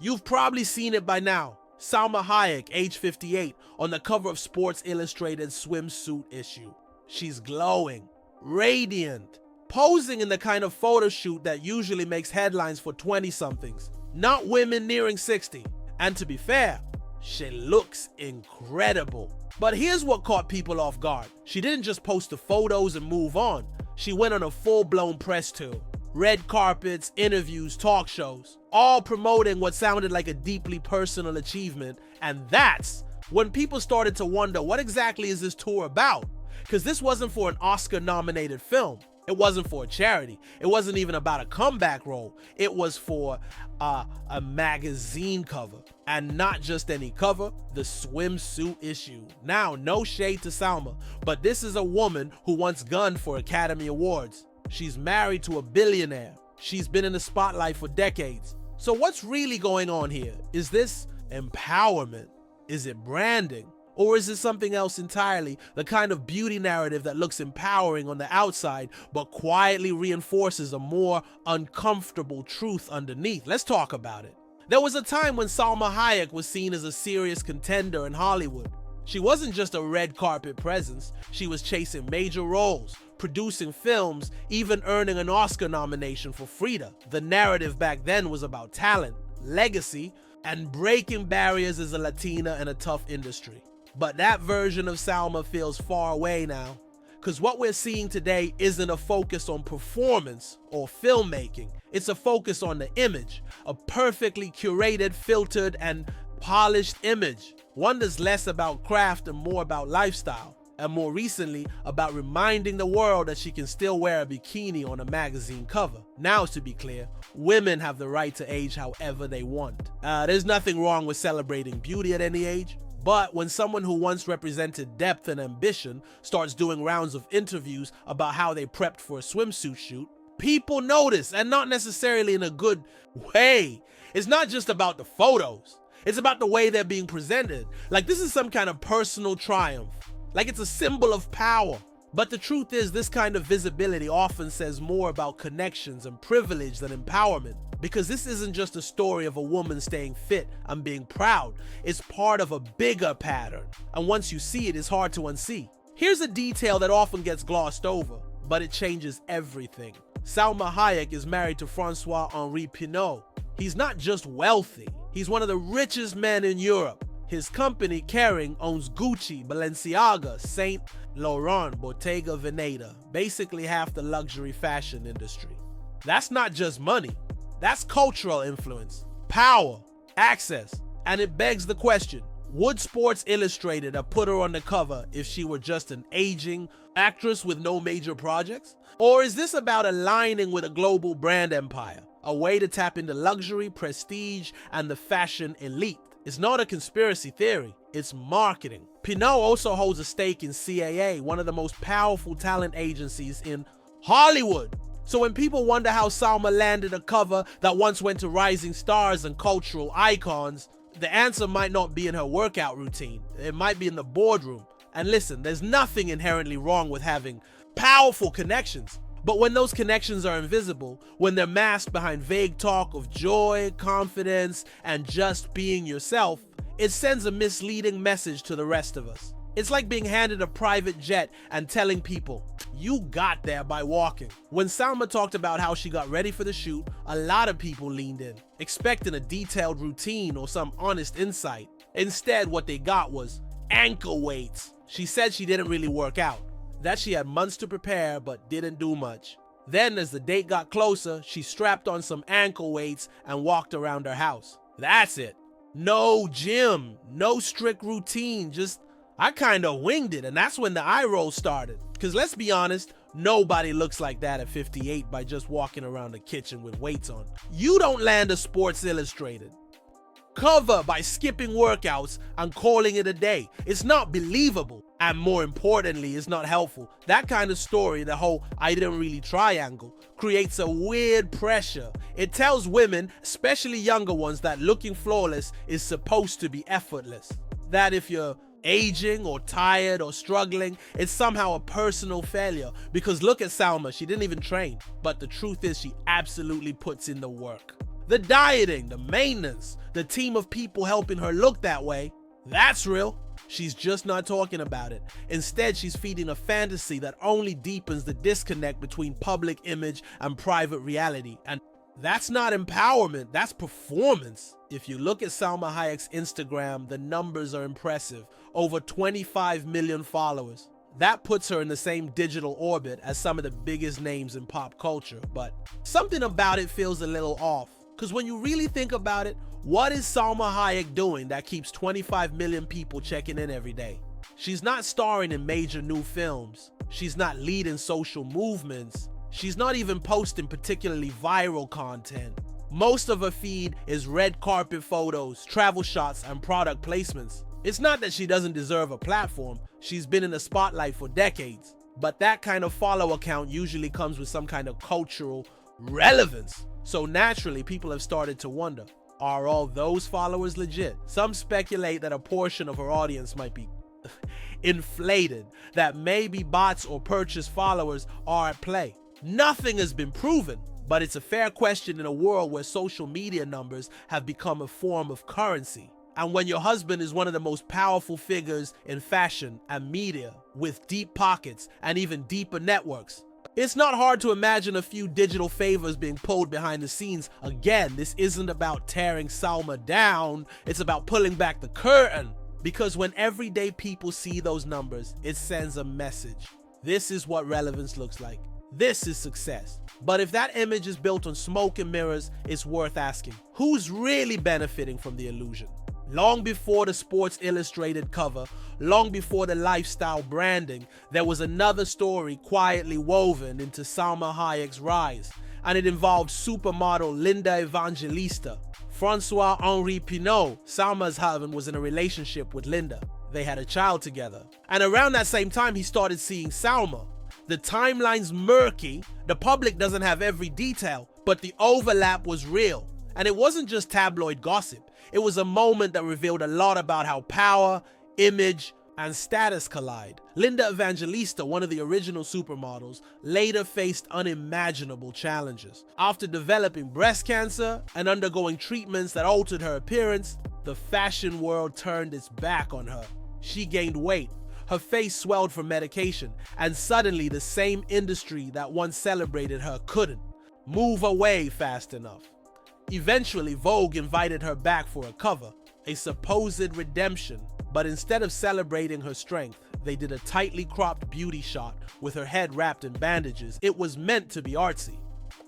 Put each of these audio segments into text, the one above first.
You've probably seen it by now. Salma Hayek, age 58, on the cover of Sports Illustrated's Swimsuit issue. She's glowing, radiant, posing in the kind of photo shoot that usually makes headlines for 20-somethings, not women nearing 60. And to be fair, she looks incredible. But here's what caught people off guard. She didn't just post the photos and move on. She went on a full-blown press tour. Red carpets, interviews, talk shows, all promoting what sounded like a deeply personal achievement. And that's when people started to wonder, what exactly is this tour about? Because this wasn't for an Oscar-nominated film. It wasn't for a charity. It wasn't even about a comeback role. It was for a magazine cover. And not just any cover, the swimsuit issue. Now, no shade to Salma, but this is a woman who once gunned for Academy Awards. She's married to a billionaire. She's been in the spotlight for decades. So what's really going on here? Is this empowerment? Is it branding? Or is it something else entirely? The kind of beauty narrative that looks empowering on the outside, but quietly reinforces a more uncomfortable truth underneath. Let's talk about it. There was a time when Salma Hayek was seen as a serious contender in Hollywood. She wasn't just a red carpet presence. She was chasing major roles, producing films, even earning an Oscar nomination for Frida. The narrative back then was about talent, legacy, and breaking barriers as a Latina in a tough industry. But that version of Salma feels far away now, because what we're seeing today isn't a focus on performance or filmmaking. It's a focus on the image, a perfectly curated, filtered, and polished image. One that's less about craft and more about lifestyle, and more recently about reminding the world that she can still wear a bikini on a magazine cover. Now, to be clear, women have the right to age however they want. There's nothing wrong with celebrating beauty at any age, but when someone who once represented depth and ambition starts doing rounds of interviews about how they prepped for a swimsuit shoot, people notice, and not necessarily in a good way. It's not just about the photos. It's about the way they're being presented. Like this is some kind of personal triumph. Like it's a symbol of power. But the truth is, this kind of visibility often says more about connections and privilege than empowerment. Because this isn't just a story of a woman staying fit and being proud. It's part of a bigger pattern. And once you see it, it's hard to unsee. Here's a detail that often gets glossed over, but it changes everything. Salma Hayek is married to Francois-Henri Pinault. He's not just wealthy. He's one of the richest men in Europe. His company, Kering, owns Gucci, Balenciaga, Saint Laurent, Bottega Veneta, basically half the luxury fashion industry. That's not just money. That's cultural influence, power, access, and it begs the question, would Sports Illustrated have put her on the cover if she were just an aging actress with no major projects? Or is this about aligning with a global brand empire, a way to tap into luxury, prestige, and the fashion elite? It's not a conspiracy theory, it's marketing. Pinault also holds a stake in CAA, one of the most powerful talent agencies in Hollywood. So when people wonder how Salma landed a cover that once went to rising stars and cultural icons, the answer might not be in her workout routine. It might be in the boardroom. And listen, there's nothing inherently wrong with having powerful connections. But when those connections are invisible, when they're masked behind vague talk of joy, confidence, and just being yourself, it sends a misleading message to the rest of us. It's like being handed a private jet and telling people, you got there by walking. When Salma talked about how she got ready for the shoot, a lot of people leaned in, expecting a detailed routine or some honest insight. Instead, what they got was ankle weights. She said she didn't really work out, that she had months to prepare but didn't do much. Then as the date got closer, she strapped on some ankle weights and walked around her house. That's it. No gym, no strict routine, just I kind of winged it, and that's when the eye roll started. Because let's be honest, nobody looks like that at 58 by just walking around the kitchen with weights on. You don't land a Sports Illustrated cover by skipping workouts and calling it a day. It's not believable, and more importantly, it's not helpful. That kind of story, the whole I didn't really try angle, creates a weird pressure. It tells women, especially younger ones, that looking flawless is supposed to be effortless. That if you're aging or tired or struggling, it's somehow a personal failure. Because look at Salma, she didn't even train. But the truth is she absolutely puts in the work. The dieting, the maintenance, the team of people helping her look that way, that's real. She's just not talking about it. Instead, she's feeding a fantasy that only deepens the disconnect between public image and private reality. And that's not empowerment, that's performance. If you look at Salma Hayek's Instagram, the numbers are impressive. Over 25 million followers. That puts her in the same digital orbit as some of the biggest names in pop culture. But something about it feels a little off. Because when you really think about it, what is Salma Hayek doing that keeps 25 million people checking in every day? She's not starring in major new films. She's not leading social movements. She's not even posting particularly viral content. Most of her feed is red carpet photos, travel shots, and product placements. It's not that she doesn't deserve a platform. She's been in the spotlight for decades. But that kind of follower count usually comes with some kind of cultural relevance. So naturally, people have started to wonder, are all those followers legit? Some speculate that a portion of her audience might be inflated, that maybe bots or purchased followers are at play. Nothing has been proven, but it's a fair question in a world where social media numbers have become a form of currency. And when your husband is one of the most powerful figures in fashion and media, with deep pockets and even deeper networks, it's not hard to imagine a few digital favors being pulled behind the scenes. Again, this isn't about tearing Salma down, it's about pulling back the curtain. Because when everyday people see those numbers, it sends a message. This is what relevance looks like. This is success. But if that image is built on smoke and mirrors, it's worth asking, who's really benefiting from the illusion? Long before the Sports Illustrated cover, long before the lifestyle branding, there was another story quietly woven into Salma Hayek's rise, and it involved supermodel Linda Evangelista. Francois-Henri Pinault, Salma's husband, was in a relationship with Linda. They had a child together. And around that same time, he started seeing Salma. The timeline's murky, the public doesn't have every detail, but the overlap was real. And it wasn't just tabloid gossip. It was a moment that revealed a lot about how power, image, and status collide. Linda Evangelista, one of the original supermodels, later faced unimaginable challenges. After developing breast cancer and undergoing treatments that altered her appearance, the fashion world turned its back on her. She gained weight, her face swelled from medication, and suddenly the same industry that once celebrated her couldn't move away fast enough. Eventually, Vogue invited her back for a cover, a supposed redemption, but instead of celebrating her strength, they did a tightly cropped beauty shot with her head wrapped in bandages. It was meant to be artsy.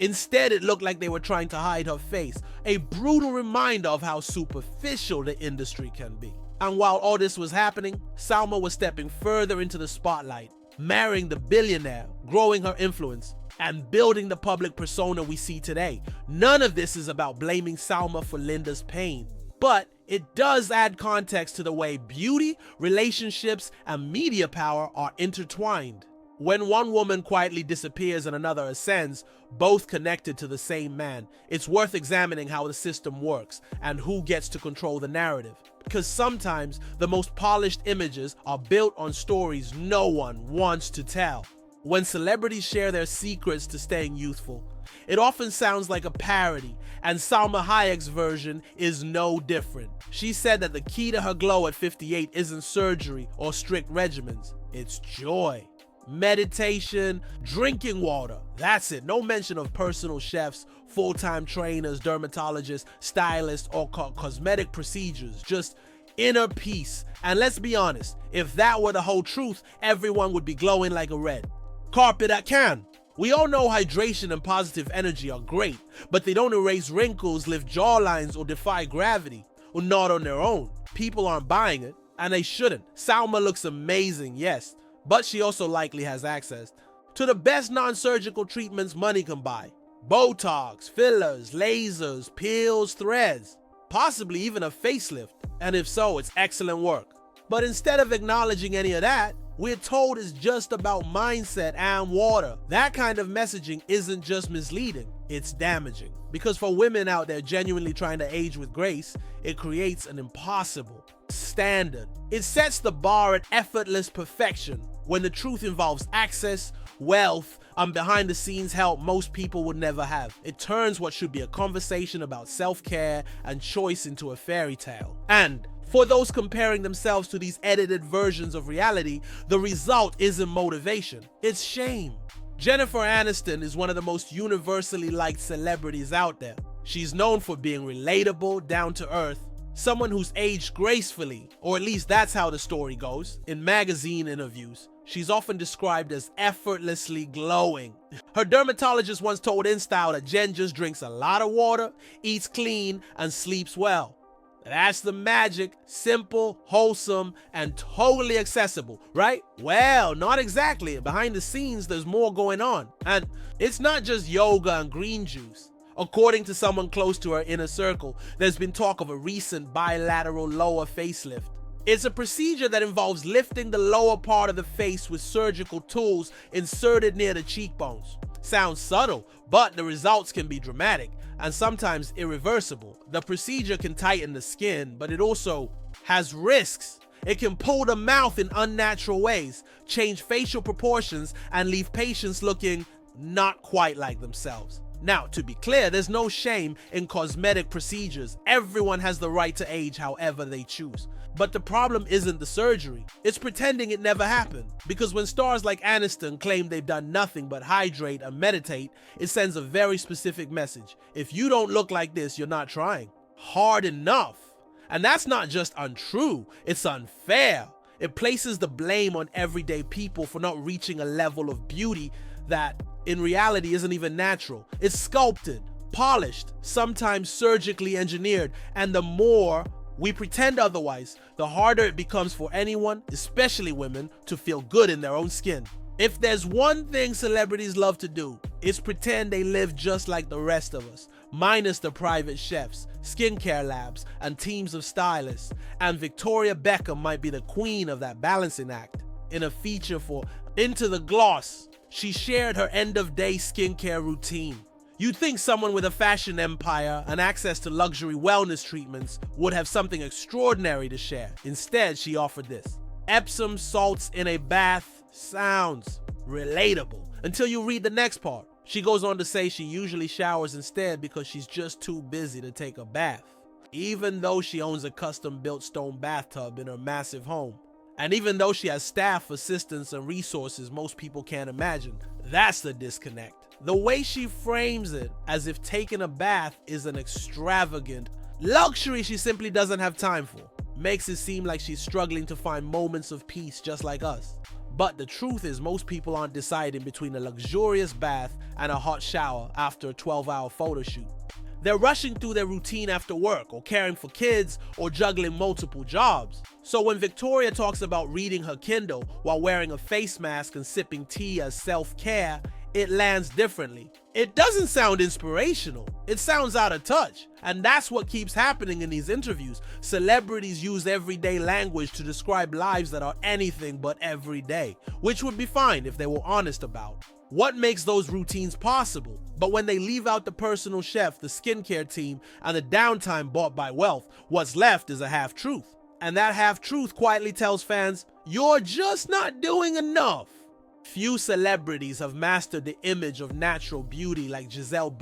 Instead, it looked like they were trying to hide her face, a brutal reminder of how superficial the industry can be. And while all this was happening, Salma was stepping further into the spotlight, marrying the billionaire, growing her influence, and building the public persona we see today. None of this is about blaming Salma for Linda's pain, but it does add context to the way beauty, relationships, and media power are intertwined. When one woman quietly disappears and another ascends, both connected to the same man, it's worth examining how the system works and who gets to control the narrative. Because sometimes the most polished images are built on stories no one wants to tell. When celebrities share their secrets to staying youthful, it often sounds like a parody, and Salma Hayek's version is no different. She said that the key to her glow at 58 isn't surgery or strict regimens, it's joy. Meditation, drinking water, that's it. No mention of personal chefs, full-time trainers, dermatologists, stylists, or cosmetic procedures, just inner peace. And let's be honest, if that were the whole truth, everyone would be glowing like a red carpet at Cannes. We all know hydration and positive energy are great, but they don't erase wrinkles, lift jawlines, or defy gravity, or not on their own. People aren't buying it, and they shouldn't. Salma looks amazing, yes, but she also likely has access to the best non-surgical treatments money can buy. Botox, fillers, lasers, peels, threads, possibly even a facelift. And if so, it's excellent work. But instead of acknowledging any of that, we're told it's just about mindset and water. That kind of messaging isn't just misleading, it's damaging. Because for women out there genuinely trying to age with grace, it creates an impossible standard. It sets the bar at effortless perfection, when the truth involves access, wealth, and behind-the-scenes help most people would never have. It turns what should be a conversation about self-care and choice into a fairy tale. And for those comparing themselves to these edited versions of reality, the result isn't motivation, it's shame. Jennifer Aniston is one of the most universally liked celebrities out there. She's known for being relatable, down to earth, someone who's aged gracefully, or at least that's how the story goes. In magazine interviews, she's often described as effortlessly glowing. Her dermatologist once told InStyle that Jen just drinks a lot of water, eats clean, and sleeps well. That's the magic, simple, wholesome, and totally accessible, right? Well, not exactly. Behind the scenes, there's more going on. And it's not just yoga and green juice. According to someone close to her inner circle, there's been talk of a recent bilateral lower facelift. It's a procedure that involves lifting the lower part of the face with surgical tools inserted near the cheekbones. Sounds subtle, but the results can be dramatic and sometimes irreversible. The procedure can tighten the skin, but it also has risks. It can pull the mouth in unnatural ways, change facial proportions, and leave patients looking not quite like themselves. Now, to be clear, there's no shame in cosmetic procedures. Everyone has the right to age however they choose. But the problem isn't the surgery, it's pretending it never happened. Because when stars like Aniston claim they've done nothing but hydrate and meditate, it sends a very specific message. If you don't look like this, you're not trying hard enough. And that's not just untrue, it's unfair. It places the blame on everyday people for not reaching a level of beauty that in reality isn't even natural. It's sculpted, polished, sometimes surgically engineered, and the more we pretend otherwise, the harder it becomes for anyone, especially women, to feel good in their own skin. If there's one thing celebrities love to do, it's pretend they live just like the rest of us, minus the private chefs, skincare labs, and teams of stylists. And Victoria Beckham might be the queen of that balancing act. In a feature for Into the Gloss, she shared her end-of-day skincare routine. You'd think someone with a fashion empire and access to luxury wellness treatments would have something extraordinary to share. Instead, she offered this. Epsom salts in a bath sounds relatable until you read the next part. She goes on to say she usually showers instead because she's just too busy to take a bath, even though she owns a custom-built stone bathtub in her massive home. And even though she has staff, assistants, and resources most people can't imagine. That's the disconnect. The way she frames it, as if taking a bath is an extravagant luxury she simply doesn't have time for, makes it seem like she's struggling to find moments of peace just like us. But the truth is, most people aren't deciding between a luxurious bath and a hot shower after a 12-hour photo shoot. They're rushing through their routine after work, or caring for kids, or juggling multiple jobs. So when Victoria talks about reading her Kindle while wearing a face mask and sipping tea as self-care, it lands differently. It doesn't sound inspirational, it sounds out of touch. And that's what keeps happening in these interviews. Celebrities use everyday language to describe lives that are anything but everyday, which would be fine if they were honest about what makes those routines possible. But when they leave out the personal chef, the skincare team, and the downtime bought by wealth, what's left is a half-truth. And that half-truth quietly tells fans, you're just not doing enough. Few celebrities have mastered the image of natural beauty like Gisele.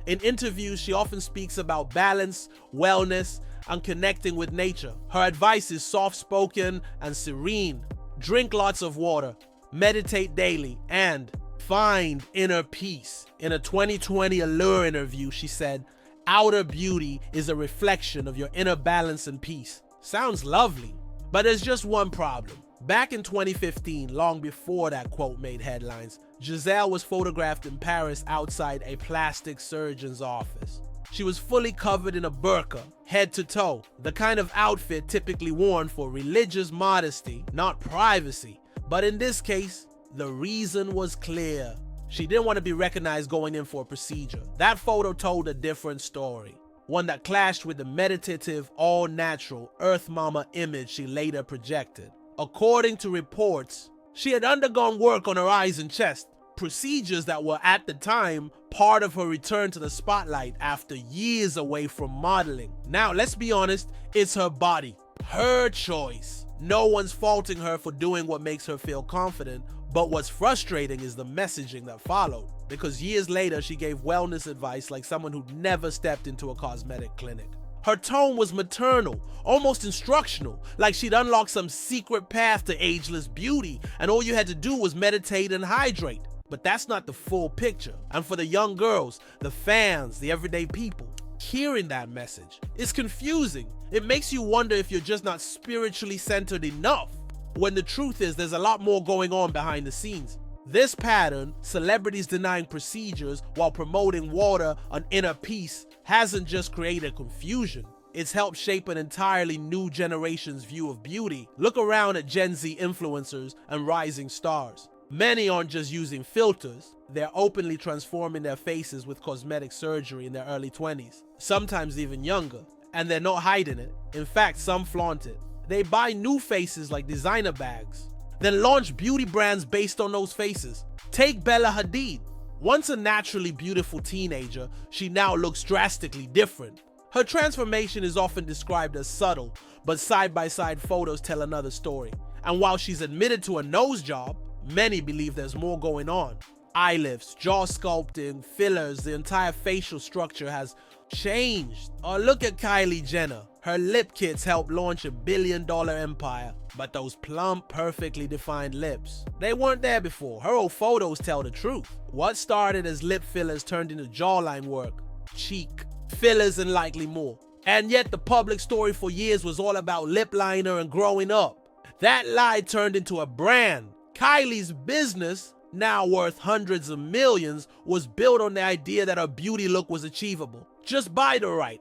In interviews, she often speaks about balance, wellness, and connecting with nature. Her advice is soft-spoken and serene. Drink lots of water, meditate daily, and find inner peace. In a 2020 Allure interview, she said, outer beauty is a reflection of your inner balance and peace. Sounds lovely, but there's just one problem. Back in 2015, long before that quote made headlines, Gisele was photographed in Paris outside a plastic surgeon's office. She was fully covered in a burqa, head to toe, the kind of outfit typically worn for religious modesty, not privacy. But in this case, the reason was clear. She didn't want to be recognized going in for a procedure. That photo told a different story, one that clashed with the meditative, all-natural Earth Mama image she later projected. According to reports, she had undergone work on her eyes and chest, procedures that were at the time part of her return to the spotlight after years away from modeling. Now, let's be honest, it's her body, her choice. No one's faulting her for doing what makes her feel confident, but what's frustrating is the messaging that followed, because years later she gave wellness advice like someone who'd never stepped into a cosmetic clinic. Her tone was maternal, almost instructional, like she'd unlocked some secret path to ageless beauty and all you had to do was meditate and hydrate. But that's not the full picture. And for the young girls, the fans, the everyday people, hearing that message is confusing. It makes you wonder if you're just not spiritually centered enough, when the truth is there's a lot more going on behind the scenes. This pattern, celebrities denying procedures while promoting water and inner peace, hasn't just created confusion, it's helped shape an entirely new generation's view of beauty. Look around at Gen Z influencers and rising stars. Many aren't just using filters, they're openly transforming their faces with cosmetic surgery in their early 20s, sometimes even younger, and they're not hiding it. In fact, some flaunt it. They buy new faces like designer bags, then launch beauty brands based on those faces. Take Bella Hadid. Once a naturally beautiful teenager, she now looks drastically different. Her transformation is often described as subtle, but side-by-side photos tell another story. And while she's admitted to a nose job, many believe there's more going on. Eye lifts, jaw sculpting, fillers, the entire facial structure has changed. Or look at Kylie Jenner. Her lip kits helped launch a billion-dollar empire, but those plump, perfectly defined lips, they weren't there before. Her old photos tell the truth. What started as lip fillers turned into jawline work, cheek, fillers, and likely more. And yet the public story for years was all about lip liner and growing up. That lie turned into a brand. Kylie's business, now worth hundreds of millions, was built on the idea that her beauty look was achievable. Just buy the right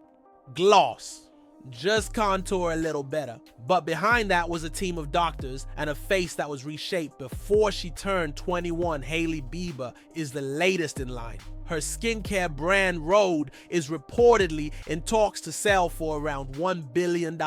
gloss, just contour a little better. But behind that was a team of doctors and a face that was reshaped before she turned 21. Hailey Bieber is the latest in line. Her skincare brand Rhode is reportedly in talks to sell for around $1 billion.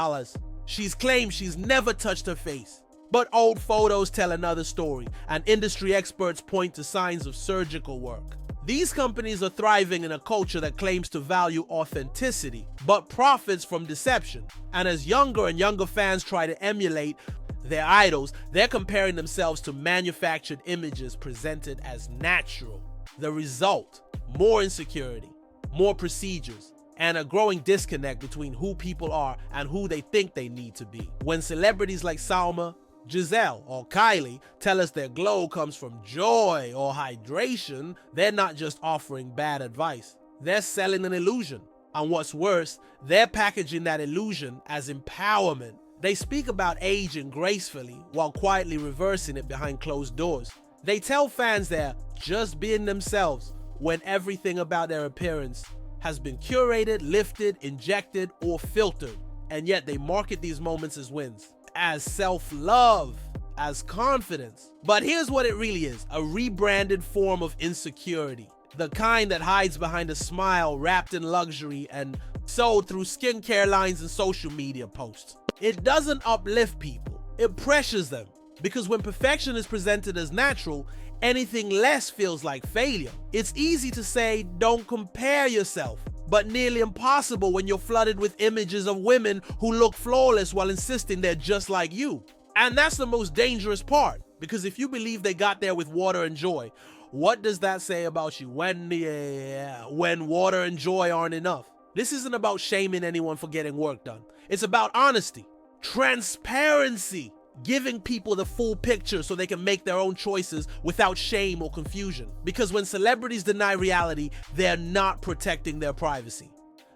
She's claimed she's never touched her face. But old photos tell another story, and industry experts point to signs of surgical work. These companies are thriving in a culture that claims to value authenticity, but profits from deception. And as younger and younger fans try to emulate their idols, they're comparing themselves to manufactured images presented as natural. The result: more insecurity, more procedures, and a growing disconnect between who people are and who they think they need to be. When celebrities like Salma, Gisele, or Kylie tell us their glow comes from joy or hydration, they're not just offering bad advice. They're selling an illusion. And what's worse, they're packaging that illusion as empowerment. They speak about aging gracefully while quietly reversing it behind closed doors. They tell fans they're just being themselves when everything about their appearance has been curated, lifted, injected, or filtered. And yet they market these moments as wins, as self-love, as confidence. But here's what it really is: a rebranded form of insecurity. The kind that hides behind a smile wrapped in luxury and sold through skincare lines and social media posts. It doesn't uplift people, it pressures them. Because when perfection is presented as natural, anything less feels like failure. It's easy to say, don't compare yourself, but nearly impossible when you're flooded with images of women who look flawless while insisting they're just like you. And that's the most dangerous part, because if you believe they got there with water and joy, what does that say about you when water and joy aren't enough? This isn't about shaming anyone for getting work done. It's about honesty, transparency, giving people the full picture so they can make their own choices without shame or confusion. Because when celebrities deny reality, they're not protecting their privacy.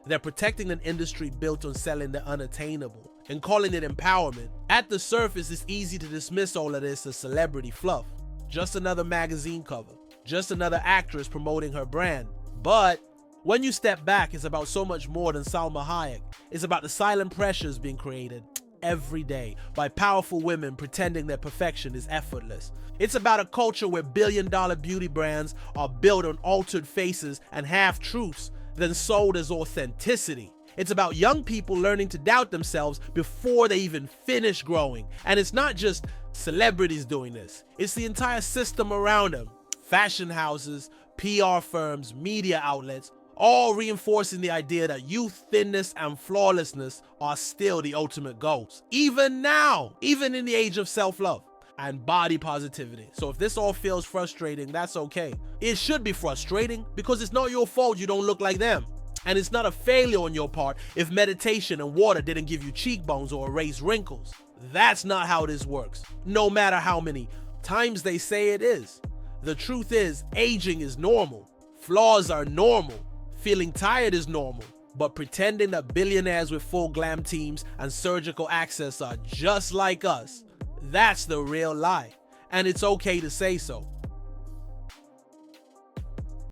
They're protecting an industry built on selling the unattainable and calling it empowerment. At the surface, it's easy to dismiss all of this as celebrity fluff. Just another magazine cover, just another actress promoting her brand. But when you step back, it's about so much more than Salma Hayek. It's about the silent pressures being created every day by powerful women pretending their perfection is effortless. It's about a culture where billion-dollar beauty brands are built on altered faces and half-truths, then sold as authenticity. It's about young people learning to doubt themselves before they even finish growing. And it's not just celebrities doing this. It's the entire system around them. Fashion houses, PR firms, media outlets, all reinforcing the idea that youth, thinness, and flawlessness are still the ultimate goals. Even now, even in the age of self-love and body positivity. So if this all feels frustrating, that's okay. It should be frustrating because it's not your fault you don't look like them. And it's not a failure on your part if meditation and water didn't give you cheekbones or erase wrinkles. That's not how this works, no matter how many times they say it is. The truth is, aging is normal. Flaws are normal. Feeling tired is normal. But pretending that billionaires with full glam teams and surgical access are just like us, that's the real lie. And it's okay to say so.